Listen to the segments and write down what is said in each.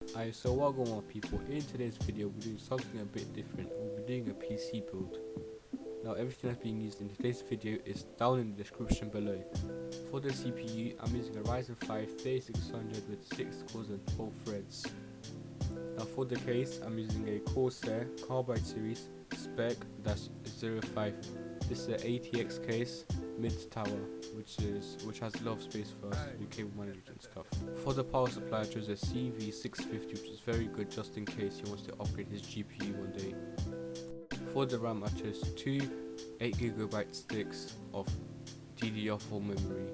So welcome on people. In today's video we're doing something a bit different. We'll be doing a PC build. Now everything that's being used in today's video is down in the description below. For the CPU I'm using a Ryzen 5 3600 with 6 cores and 12 threads. Now for the case I'm using a Corsair Carbide series spec-05. This is an ATX case mid tower which has a lot of space for us to do cable management and stuff. For the power supply I chose a CV650 which is very good just in case he wants to upgrade his GPU one day. For the RAM I chose two 8GB sticks of DDR4 memory.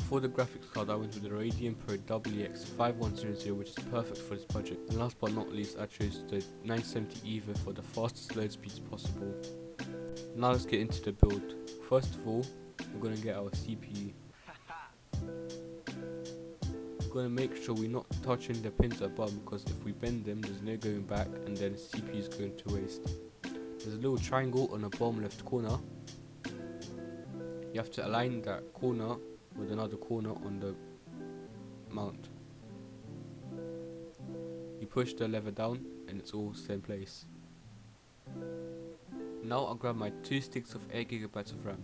For the graphics card I went with the Radeon Pro WX 5100 which is perfect for this budget. And last but not least I chose the 970 EVA for the fastest load speeds possible. Now let's get into the build. First of all, we're going to get our CPU. We're going to make sure we're not touching the pins at the bottom because if we bend them there's no going back and then the CPU is going to waste. There's a little triangle on the bottom left corner. You have to align that corner with another corner on the mount. You push the lever down and it's all set in place. Now I'll grab my 2 sticks of 8GB of RAM.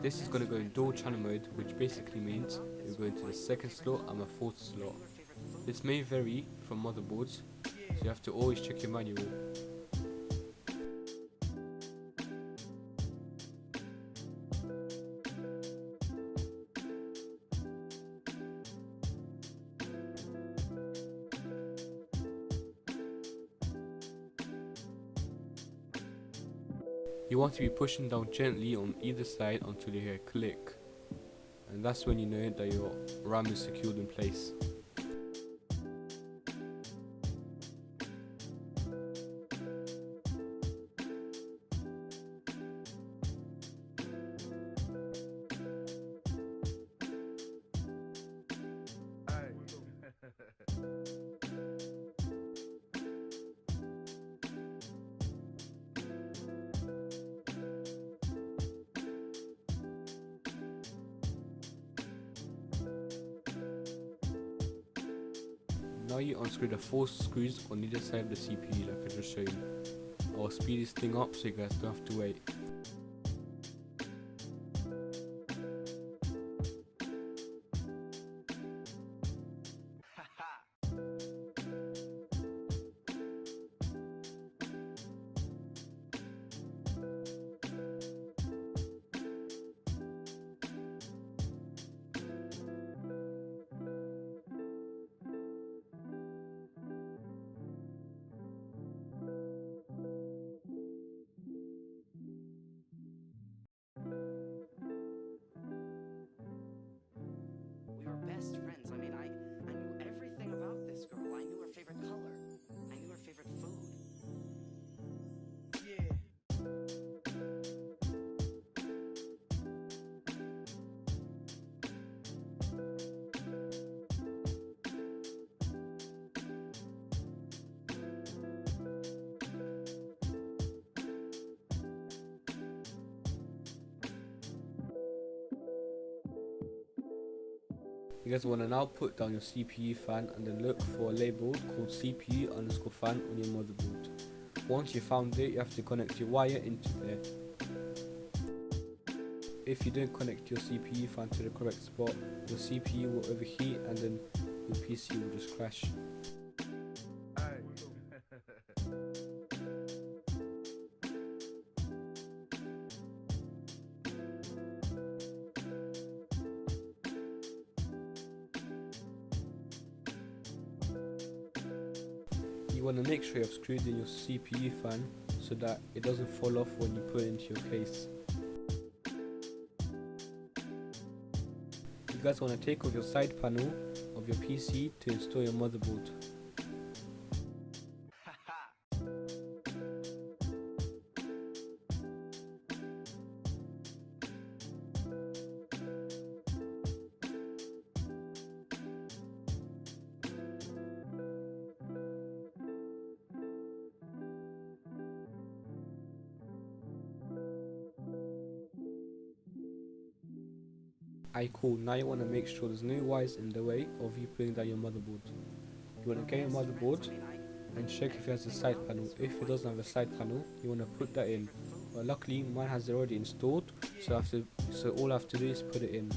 This is going to go in dual channel mode, which basically means you go into the second slot and the fourth slot. This may vary from motherboards, so you have to always check your manual. You want to be pushing down gently on either side until you hear a click, and that's when you know that your RAM is secured in place. Now you unscrew the 4 screws on either side of the CPU like I just showed you. I'll speed this thing up so you guys don't have to wait. We were best friends. I mean, I knew everything about this girl. I knew her favorite color. I knew her favorite food. Yeah. You guys want to now put down your CPU fan and then look for a label called CPU_fan on your motherboard. Once you found it, you have to connect your wire into there. If you don't connect your CPU fan to the correct spot, your CPU will overheat and then your PC will just crash. You want to make sure you have screwed in your CPU fan so that it doesn't fall off when you put it into your case. You guys want to take off your side panel of your PC to install your motherboard. Cool. Now you want to make sure there's no wires in the way of you putting down your motherboard. You want to get your motherboard and check if it has a side panel. If it doesn't have a side panel, you want to put that in. But luckily mine has it already installed, so all I have to do is put it in.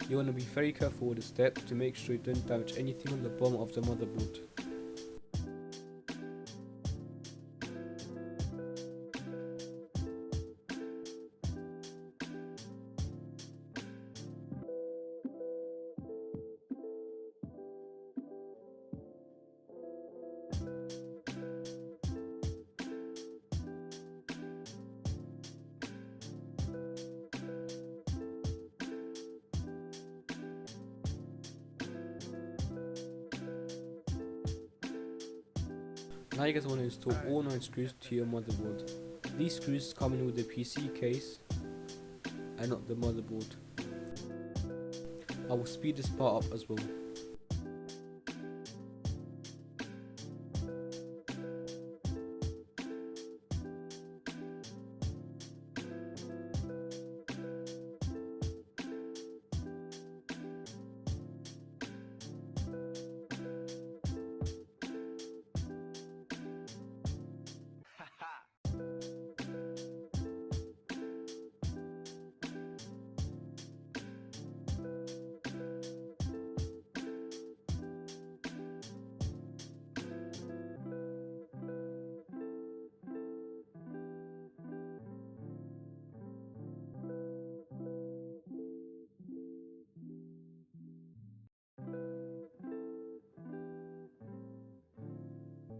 You want to be very careful with the step to make sure you don't damage anything on the bottom of the motherboard. Now you guys want to install all 9 screws to your motherboard. These screws come in with the PC case and not the motherboard. I will speed this part up as well.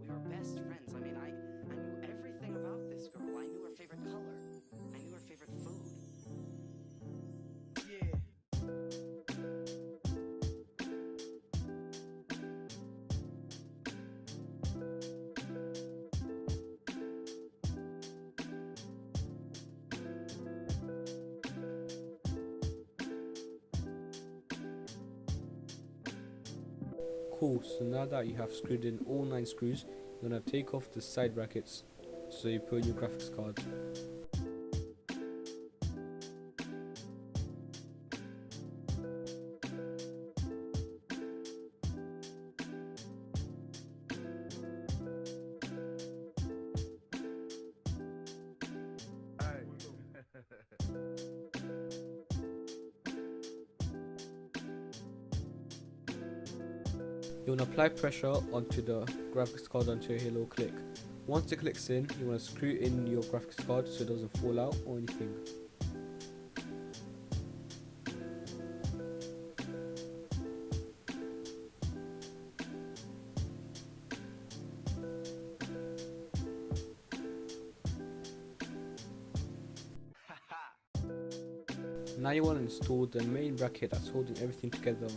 We were best friends. I mean, I knew everything about this girl. I knew her favorite color. I knew her favorite food. Yeah. Cool, so now that you have screwed in all 9 screws, you're going to take off the side brackets so you put in your graphics card. You want to apply pressure onto the graphics card until you hear a little click. Once it clicks in, you want to screw in your graphics card so it doesn't fall out or anything. Now you want to install the main bracket that's holding everything together.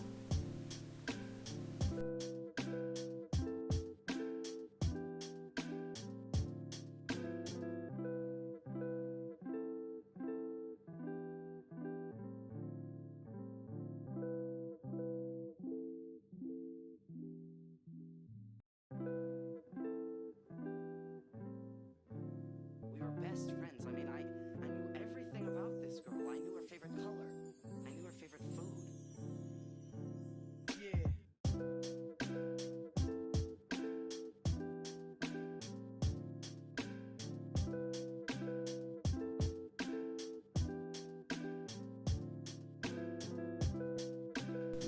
We were best friends. I mean, I knew everything about this girl. I knew her favorite color. I knew her favorite food. Yeah.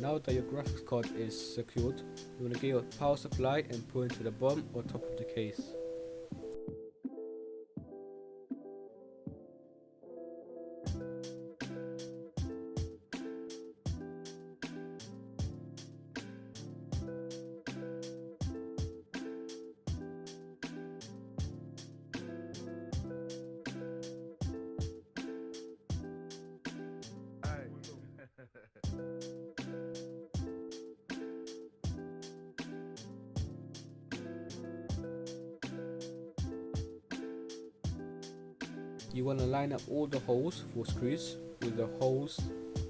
Now that your graphics card is secured, you want to get your power supply and put it into the bottom or top of the case. You want to line up all the holes for screws with the holes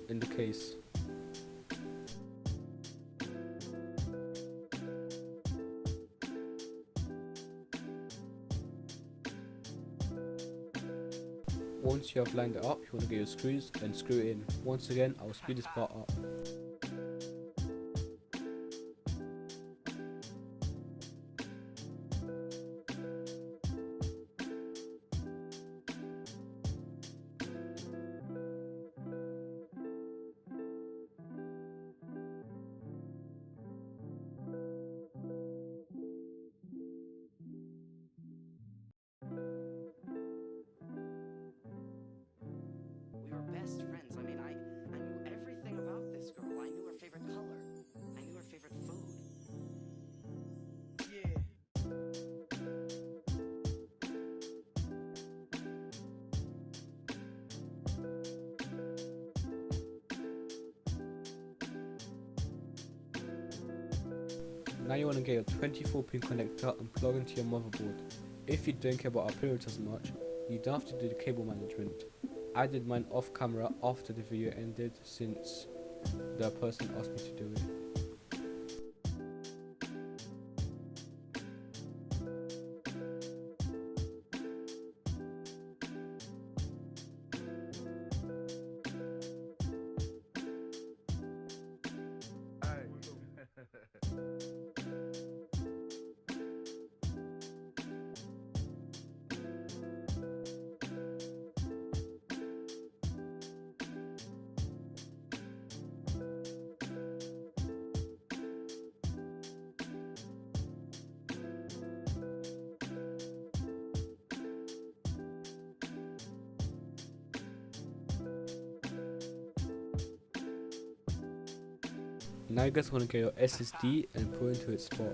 in the case. Once you have lined it up, you want to get your screws and screw it in. Once again, I'll speed this part up. We were best friends. I mean, I knew everything about this girl. I knew her favorite color. I knew her favorite food. Yeah. Now you want to get your 24-pin connector and plug into your motherboard. If you don't care about appearance as much, you don't have to do the cable management. I did mine off camera after the video ended since the person asked me to do it. Now you guys want to get your SSD and put it into its spot.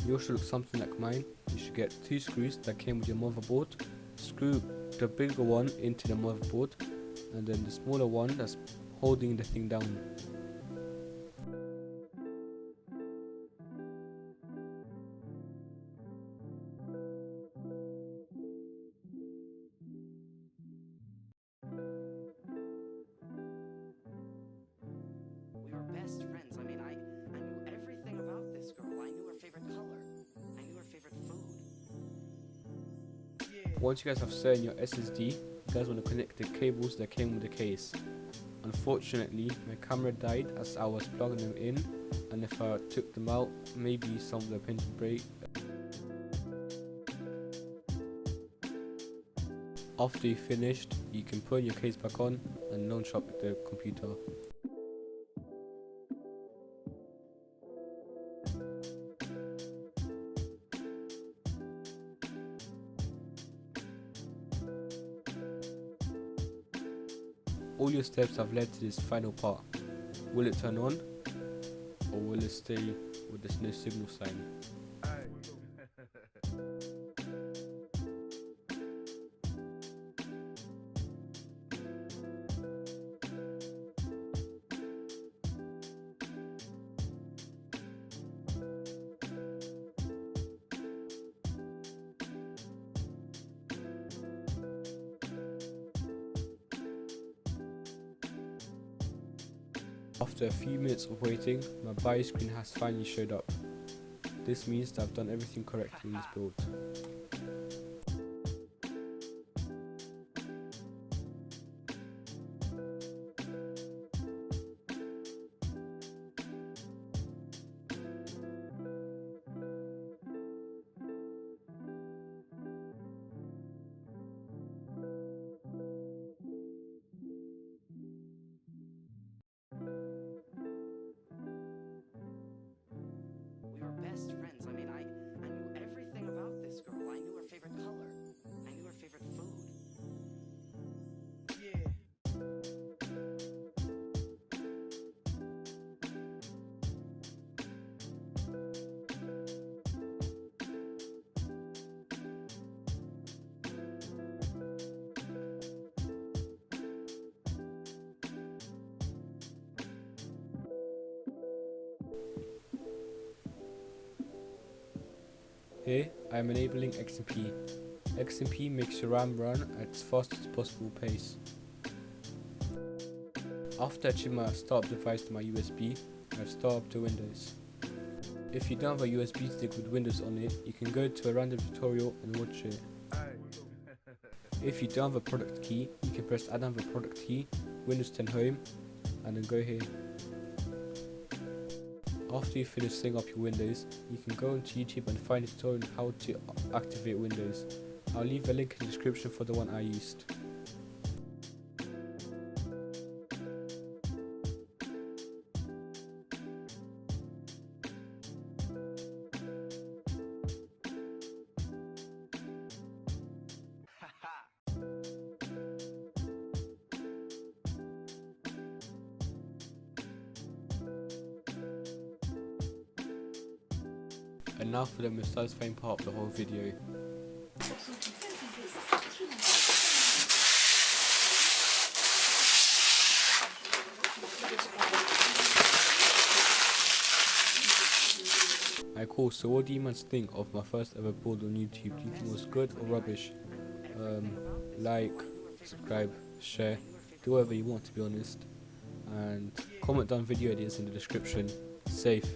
Yours should look something like mine. You should get 2 screws that came with your motherboard, screw the bigger one into the motherboard, and then the smaller one that's holding the thing down. We were best friends. I mean, I knew everything about this girl. I knew her favorite color. I knew her favorite food. Yeah. Once you guys have set in your SSD, you guys want to connect the cables that came with the case. Unfortunately, my camera died as I was plugging them in, and if I took them out, maybe some of the pins would break. After you finished, you can put your case back on and non-shock the computer. All your steps have led to this final part. Will it turn on, or will it stay with this no signal sign? After a few minutes of waiting, my buy screen has finally showed up. This means that I've done everything correctly in this build. We were best friends. I mean, I knew everything about this girl. I knew her favorite color. I knew her favorite food. Yeah. Here, I am enabling XMP. XMP makes your RAM run at its fastest possible pace. After achieving my startup device to my USB, I've started up to Windows. If you don't have a USB stick with Windows on it, you can go to a random tutorial and watch it. If you don't have a product key, you can press add another product key, Windows 10 Home, and then go here. After you finish setting up your Windows, you can go onto YouTube and find a tutorial on how to activate Windows. I'll leave a link in the description for the one I used. And now for the most satisfying part of the whole video. Alright, cool, so what do you guys think of my first ever build on YouTube? Do you think it was good or rubbish? Like, subscribe, share, do whatever you want, to be honest. And comment down video ideas in the description. Safe.